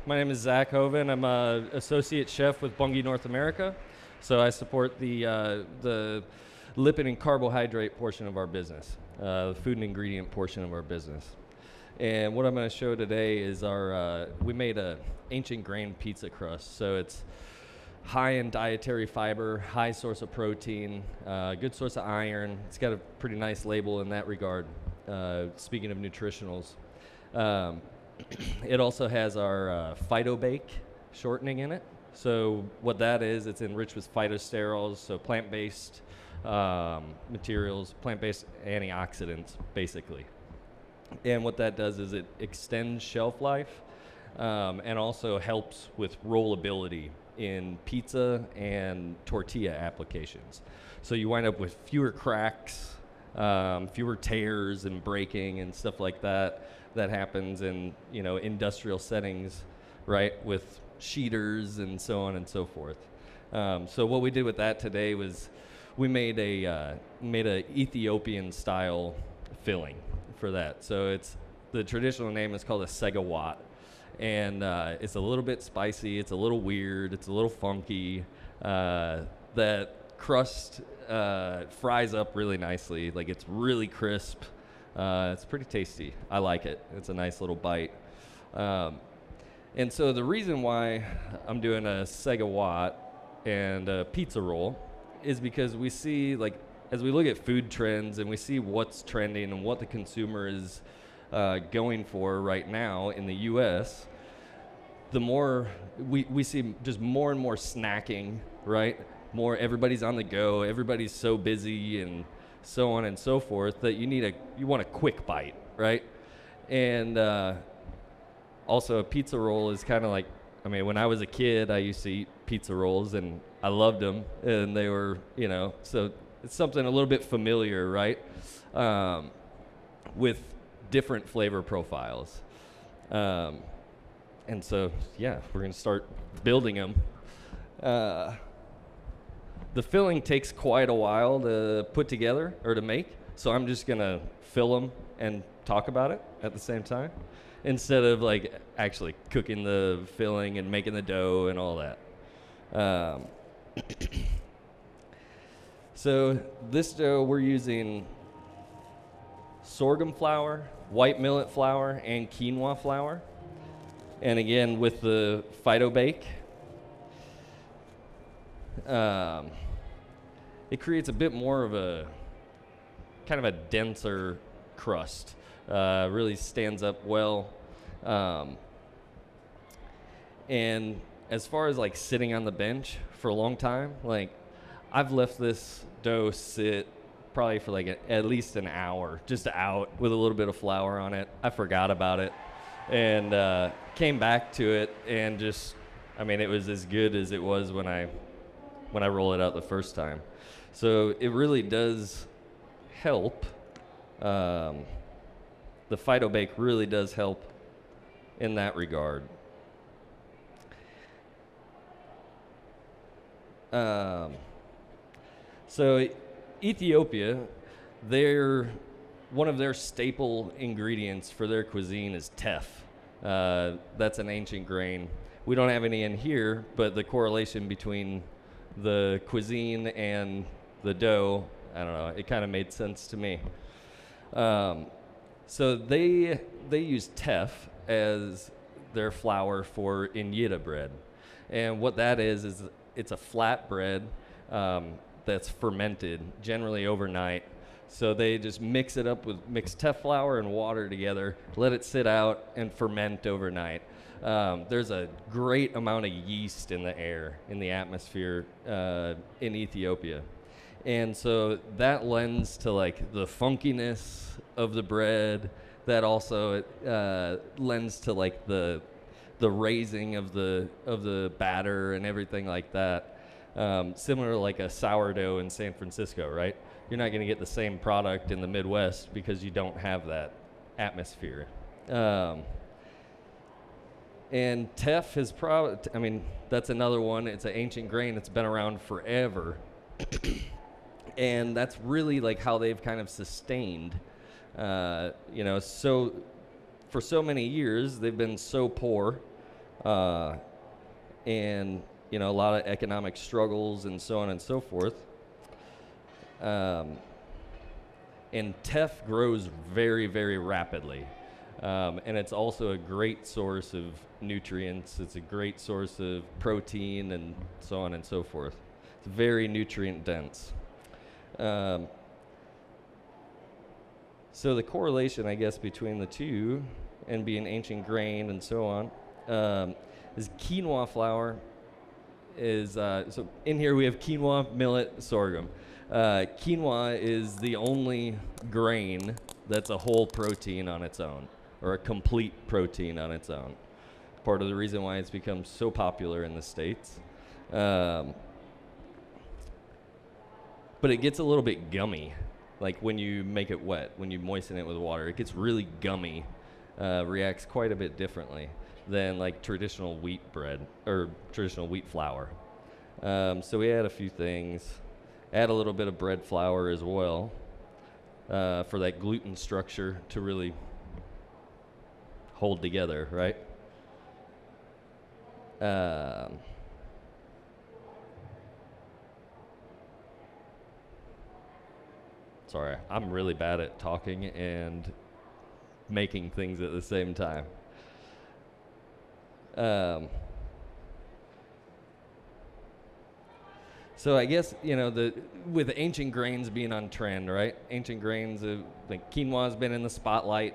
My name is Zach Hoven. I'm an associate chef with Bunge North America. So I support the lipid and carbohydrate portion of our business, the food and ingredient portion of our business. And what I'm going to show today is we made a ancient grain pizza crust. So it's high in dietary fiber, high source of protein, good source of iron. It's got a pretty nice label in that regard, speaking of nutritionals. It also has our phytobake shortening in it. So what that is, it's enriched with phytosterols, so plant-based materials, plant-based antioxidants, basically. And what that does is it extends shelf life and also helps with rollability in pizza and tortilla applications. So you wind up with fewer cracks, fewer tears and breaking and stuff like that happens in, industrial settings, right, with sheeters and so on and so forth. So what we did with that today was we made a Ethiopian style filling for that. So the traditional name is called a segawat, and it's a little bit spicy, it's a little weird, it's a little funky. That crust fries up really nicely, like it's really crisp. It's pretty tasty. I like it. It's a nice little bite. And so the reason why I'm doing a segawat and a pizza roll is because we see, like, as we look at food trends and we see what's trending and what the consumer is going for right now in the U.S., the more we see just more and more snacking, right? More everybody's on the go, everybody's so busy and so on and so forth that you want a quick bite, right? And also a pizza roll is kind of like, when I was a kid, I used to eat pizza rolls and I loved them, and they were, so it's something a little bit familiar, right? With different flavor profiles. And so, yeah, we're going to start building them. The filling takes quite a while to put together or to make, so I'm just going to fill them and talk about it at the same time instead of like actually cooking the filling and making the dough and all that. So this dough, we're using sorghum flour, white millet flour, and quinoa flour. And again, with the phytobake, it creates a bit more of a kind of a denser crust. Really stands up well. And as far as like sitting on the bench for a long time, like I've left this dough sit probably for like at least an hour, just out with a little bit of flour on it. I forgot about it and came back to it and just, it was as good as it was when I roll it out the first time. So it really does help. The phytobake really does help in that regard. So Ethiopia, one of their staple ingredients for their cuisine is teff. That's an ancient grain. We don't have any in here, but the correlation between the cuisine and the dough, I don't know, it kind of made sense to me. So they use teff as their flour for injera bread. And what that is it's a flat bread that's fermented, generally overnight. So they just mix it up with mixed teff flour and water together, let it sit out and ferment overnight. There's a great amount of yeast in the air, in the atmosphere in Ethiopia. And so that lends to like the funkiness of the bread. That also lends to like the raising of the batter and everything like that. Similar to like a sourdough in San Francisco, right? You're not going to get the same product in the Midwest because you don't have that atmosphere. And teff is probably, that's another one. It's an ancient grain. It's been around forever. And that's really like how they've kind of sustained, so for so many years, they've been so poor and a lot of economic struggles and so on and so forth. And teff grows very, very rapidly. And it's also a great source of nutrients. It's a great source of protein and so on and so forth. It's very nutrient dense. So the correlation, I guess, between the two and being ancient grain and so on is quinoa flour is, so in here we have quinoa, millet, sorghum. Quinoa is the only grain that's a whole protein on its own, or a complete protein on its own. Part of the reason why it's become so popular in the States. But it gets a little bit gummy, like when you make it wet, when you moisten it with water. It gets really gummy, reacts quite a bit differently than like traditional wheat bread, or traditional wheat flour. So we add a few things. Add a little bit of bread flour as well for that gluten structure to really hold together, right? Sorry, I'm really bad at talking and making things at the same time. So I guess, with ancient grains being on trend, right? Ancient grains, like quinoa's been in the spotlight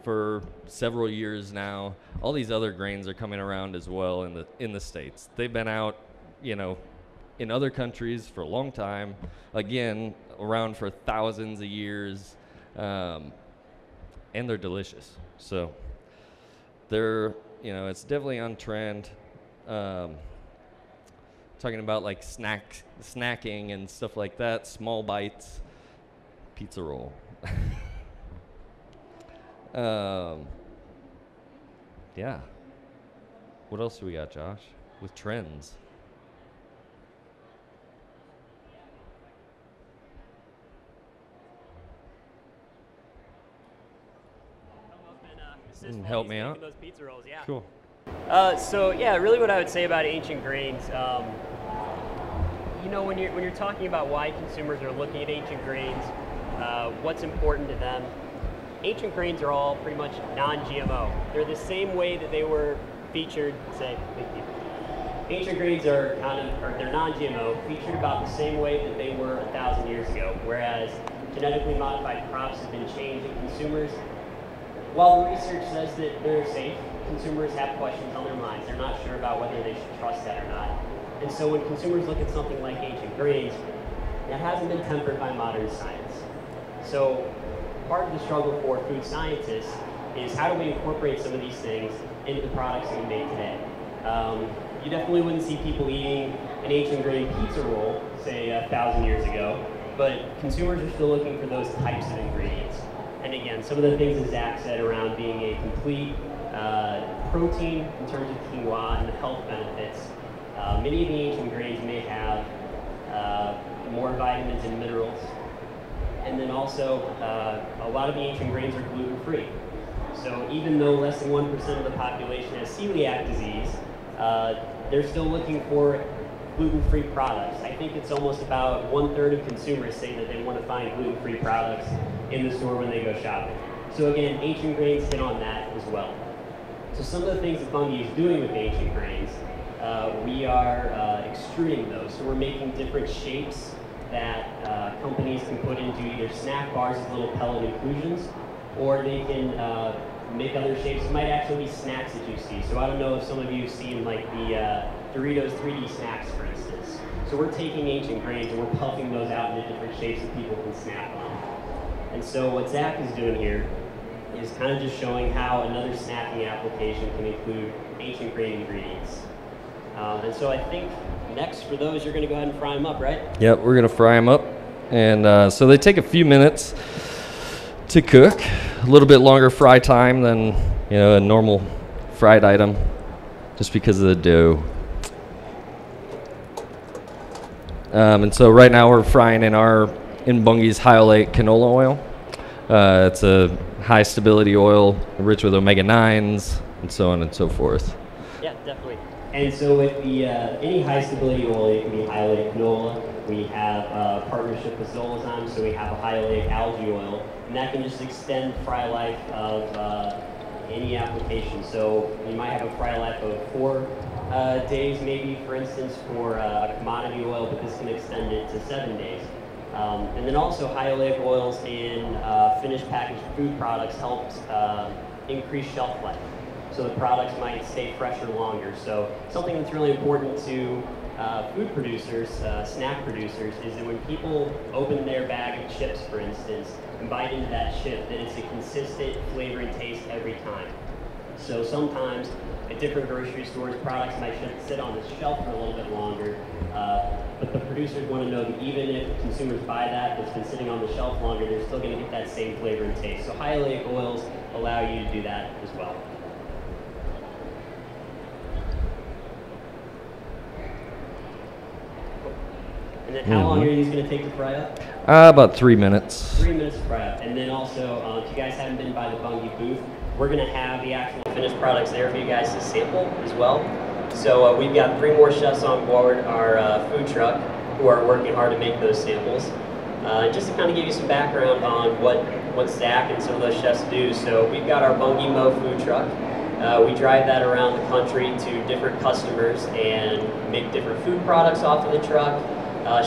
for several years now. All these other grains are coming around as well in the States. They've been out, in other countries for a long time. Again, around for thousands of years, and they're delicious. So they're, it's definitely on trend. Talking about like snacking and stuff like that, small bites, pizza roll. Yeah. What else do we got, Josh, with trends? Help me out. Those pizza rolls, yeah. Cool. So yeah, really what I would say about ancient grains, when you're talking about why consumers are looking at ancient grains, what's important to them, ancient grains are all pretty much non-GMO. They're the same way that they were featured, ancient grains are they're non-GMO, featured about the same way that they were 1,000 years ago, whereas genetically modified crops have been changed, and consumers, while the research says that they're safe, consumers have questions on their minds. They're not sure about whether they should trust that or not. And so when consumers look at something like ancient grains, that hasn't been tempered by modern science. So part of the struggle for food scientists is how do we incorporate some of these things into the products that we make today. You definitely wouldn't see people eating an ancient grain pizza roll, say 1,000 years ago, but consumers are still looking for those types of ingredients. And again, some of the things that Zach said around being a complete protein in terms of quinoa and the health benefits. Many of the ancient grains may have more vitamins and minerals. And then also, a lot of the ancient grains are gluten-free. So even though less than 1% of the population has celiac disease, they're still looking for gluten-free products. I think it's almost about 1/3 of consumers say that they want to find gluten-free products in the store when they go shopping. So again, ancient grains hit on that as well. So some of the things that Bunge is doing with ancient grains, we are extruding those. So we're making different shapes that companies can put into either snack bars as little pellet inclusions, or they can make other shapes. It might actually be snacks that you see. So I don't know if some of you have seen like the Doritos 3D snacks, for instance. So we're taking ancient grains and we're puffing those out into different shapes that people can snack on. And so what Zach is doing here is kind of just showing how another snacking application can include ancient grain ingredients. And so I think next for those, you're going to go ahead and fry them up, right? Yep, we're going to fry them up. And so they take a few minutes to cook, a little bit longer fry time than a normal fried item, just because of the dough. And so right now we're frying in Bunge's high oleic canola oil. It's a high stability oil, rich with omega-9s, and so on and so forth. Yeah, definitely. And so with the any high stability oil, it can be high oleic canola. We have a partnership with Zolazyme, so we have a high oleic algae oil, and that can just extend fry life of any application. So you might have a fry life of 4 days, maybe, for instance, for a commodity oil, but this can extend it to 7 days. And then also high oleic oils in finished packaged food products helps increase shelf life. So the products might stay fresher longer. So something that's really important to food producers, snack producers, is that when people open their bag of chips, for instance, and bite into that chip, that it's a consistent flavor and taste every time. So sometimes at different grocery stores, products might sit on the shelf for a little bit longer, but the producers want to know that even if consumers buy that's been sitting on the shelf longer, they're still going to get that same flavor and taste. So high oleic oils allow you to do that as well. And then how long are these going to take to fry up? About 3 minutes. 3 minutes to fry up. And then also, if you guys haven't been by the Bunge booth, we're going to have the actual finished products there for you guys to sample as well. So we've got 3 more chefs on board our food truck who are working hard to make those samples. Just to kind of give you some background on what Zach and some of those chefs do. So we've got our Bunge Mo food truck. We drive that around the country to different customers and make different food products off of the truck.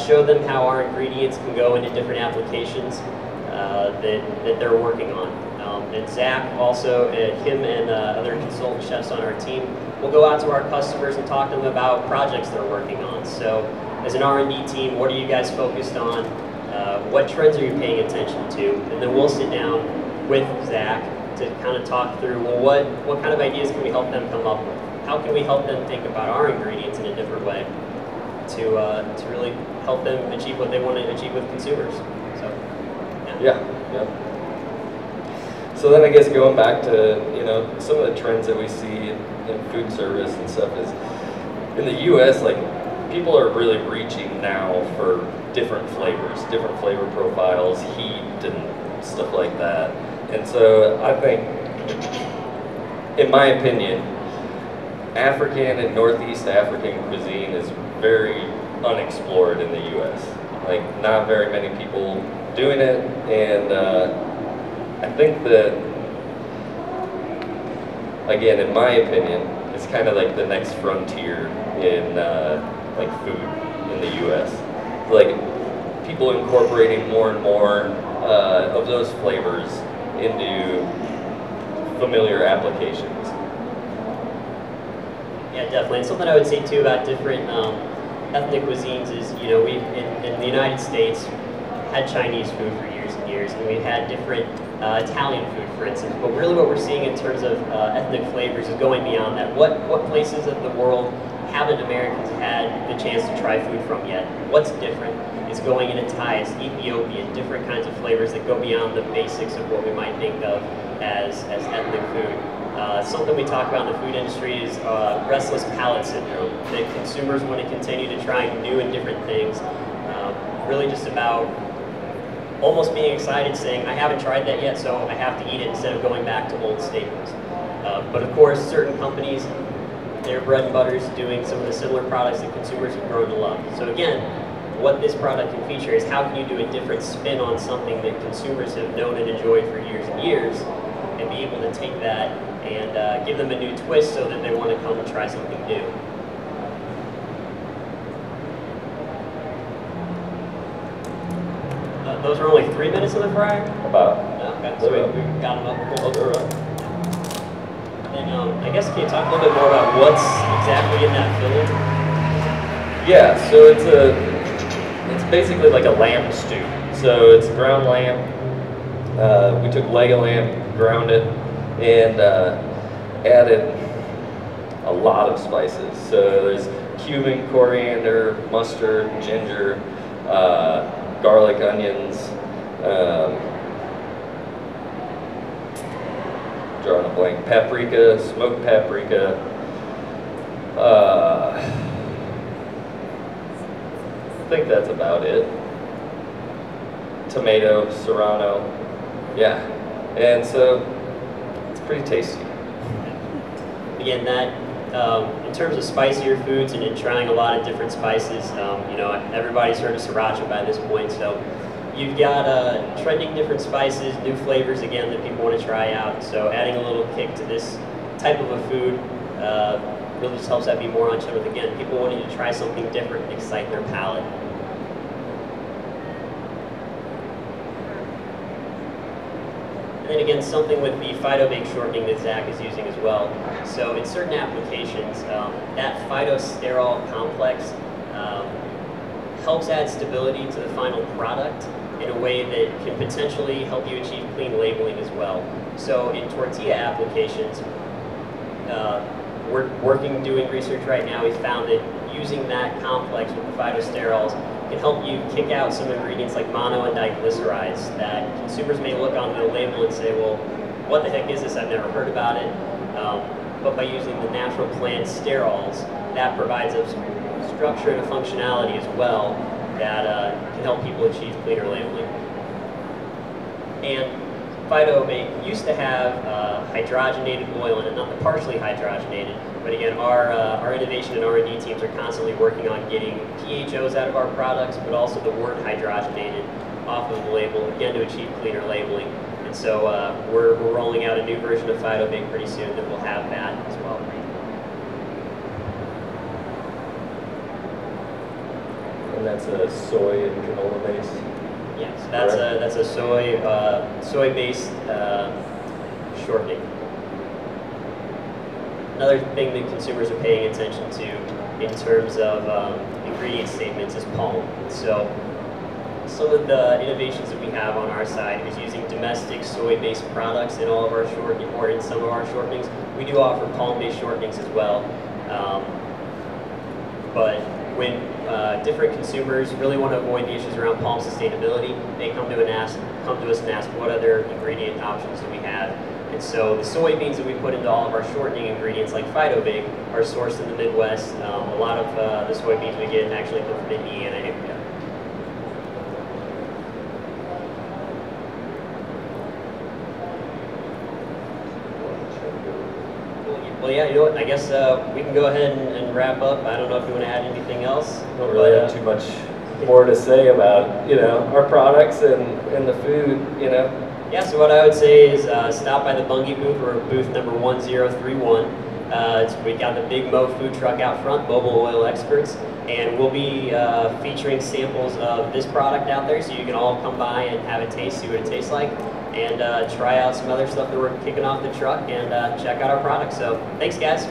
Show them how our ingredients can go into different applications that they're working on. And Zach also, him and other consultant chefs on our team, will go out to our customers and talk to them about projects they're working on. So as an R&D team, what are you guys focused on? What trends are you paying attention to? And then we'll sit down with Zach to kind of talk through, well, what kind of ideas can we help them come up with? How can we help them think about our ingredients in a different way to really help them achieve what they want to achieve with consumers? So, yeah. So then I guess going back to, some of the trends that we see in food service and stuff is, in the US, like, people are really reaching now for different flavors, different flavor profiles, heat and stuff like that. And so I think, in my opinion, African and Northeast African cuisine is very unexplored in the US. Like, not very many people doing it, and I think that, again, in my opinion, it's kind of like the next frontier in like food in the U.S. Like, people incorporating more and more of those flavors into familiar applications. Yeah, definitely. And something I would say too about different ethnic cuisines is, we've in the United States had Chinese food for years and years, and we've had different Italian food, for instance. But really what we're seeing in terms of ethnic flavors is going beyond that. What places of the world haven't Americans had the chance to try food from yet? What's different? It's going into Thai, it's Ethiopian, different kinds of flavors that go beyond the basics of what we might think of as ethnic food. Something we talk about in the food industry is restless palate syndrome, that consumers want to continue to try new and different things. Really just about almost being excited, saying, I haven't tried that yet, so I have to eat it instead of going back to old staples. But of course, certain companies, their bread and butter is doing some of the similar products that consumers have grown to love. So again, what this product can feature is how can you do a different spin on something that consumers have known and enjoyed for years and years, and be able to take that and give them a new twist so that they want to come and try something new. Those are only 3 minutes in the fryer? About. Okay, so we got them up. Cool. And I guess can you talk a little bit more about what's exactly in that filling? Yeah, so it's basically like a lamb stew. So it's ground lamb. We took leg of lamb, ground it, and added a lot of spices. So there's cumin, coriander, mustard, ginger, garlic, onions, drawing a blank, paprika, smoked paprika, I think that's about it. Tomato, serrano, yeah. And so it's pretty tasty. Again, that in terms of spicier foods and trying a lot of different spices, you know, everybody's heard of sriracha by this point, so you've got trending different spices, new flavors again that people want to try out. So adding a little kick to this type of a food really just helps that be more on trend with, again, people wanting to try something different and excite their palate. And then again, something with the phytobake shortening that Zach is using as well. So in certain applications, that phytosterol complex helps add stability to the final product in a way that can potentially help you achieve clean labeling as well. So in tortilla applications, we're doing research right now. We found that using that complex with the phytosterols can help you kick out some ingredients like mono and diglycerides that consumers may look on the label and say, well, what the heck is this? I've never heard about it. But by using the natural plant sterols, that provides a structure and a functionality as well that can help people achieve cleaner labeling. And phytobake used to have hydrogenated oil in it, not the partially hydrogenated, but again, our innovation and R&D teams are constantly working on getting PHOs out of our products, but also the word hydrogenated off of the label, again, to achieve cleaner labeling. And so we're rolling out a new version of phytobake pretty soon that will have that as well. And that's a soy and canola base. Yes, that's a soy-based shortening. Another thing that consumers are paying attention to in terms of ingredient statements is palm. So some of the innovations that we have on our side is using domestic soy-based products in all of our shortening, or in some of our shortenings. We do offer palm-based shortenings as well. But when different consumers really want to avoid the issues around palm sustainability, they come to us and ask what other ingredient options do we have. And so the soybeans that we put into all of our shortening ingredients, like phytobake, are sourced in the Midwest. A lot of the soybeans we get actually come from Indiana area. Well, yeah, you know what? I guess we can go ahead and wrap up. I don't know if you want to add anything else. Don't really have too much more to say about, our products and the food, Yeah, so what I would say is stop by the Bunge booth. We're booth number 1031. We got the big Mo food truck out front, Mobile Oil Experts, and we'll be featuring samples of this product out there, so you can all come by and have a taste, see what it tastes like, and try out some other stuff that we're kicking off the truck, and check out our products. So thanks, guys.